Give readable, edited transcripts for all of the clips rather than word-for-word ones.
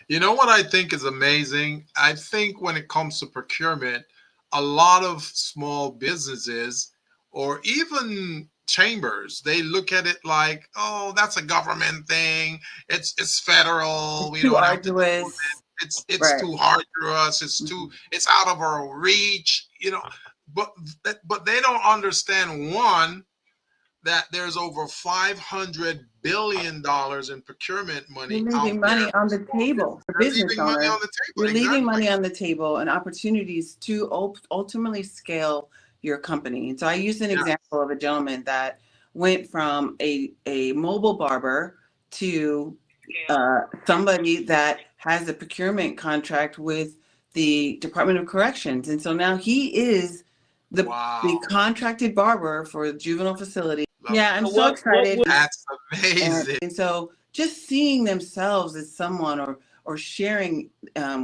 You know what I think is amazing? I think when it comes to procurement, a lot of small businesses or even chambers, they look at it like, oh, that's a government thing. It's federal. It's We too don't have to do arduous. it. It's Right. too hard for us. Mhm. It's out of our reach, But but they don't understand one that there's over $500 billion in procurement You're money out leaving there money on for the small table business. for They're business leaving money on owners. the table. You're leaving Exactly. money on the table and opportunities to ultimately scale your company. And so I used an Yes. example of a gentleman that went from a mobile barber to somebody that has a procurement contract with the Department of Corrections. And so now he is the Wow. contracted barber for the juvenile facility. Love Yeah, it. I'm So so what excited. would That's And, amazing. and so just seeing themselves as someone or sharing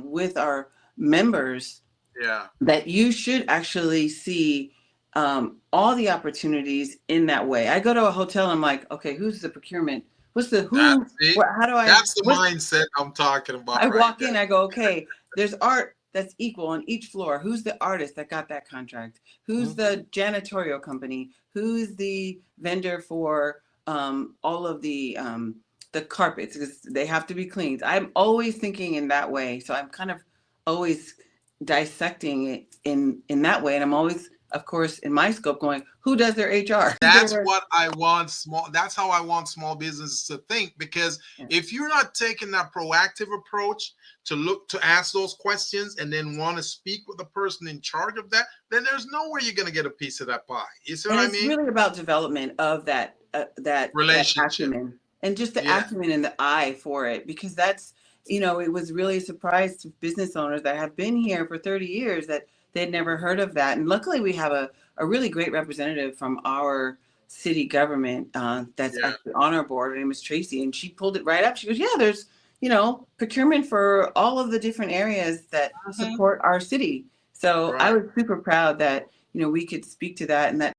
with our members Yeah. that you should actually see all the opportunities in that way. I go to a hotel, I'm like, okay, who's the procurement? What's the who? That's it. What, how do I, That's the what's, mindset I'm talking about I right walk there. in, I go, okay, there's art that's equal on each floor. Who's the artist that got that contract? Who's Mhm. the janitorial company? Who's the vendor for all of the carpets? Because they have to be cleaned. I'm always thinking in that way. So I'm kind of always dissecting it in that way. And I'm always, of course, in my scope going, who does their HR? That's what I want that's how I want small businesses to think, because Yeah. if you're not taking that proactive approach to look to ask those questions and then want to speak with the person in charge of that, then there's no way you're going to get a piece of that pie. You see what And I it's mean? really about development of that Relationship. acumen and just the Yeah. acumen and the eye for it, because that's, it was really a surprise to business owners that have been here for 30 years that they'd never heard of that. And luckily we have a really great representative from our city government that's Yeah. actually on our board. Her name is Tracy, and she pulled it right up. She goes, yeah, there's procurement for all of the different areas that Mhm. support our city. So I Right. was super proud that we could speak to that, and that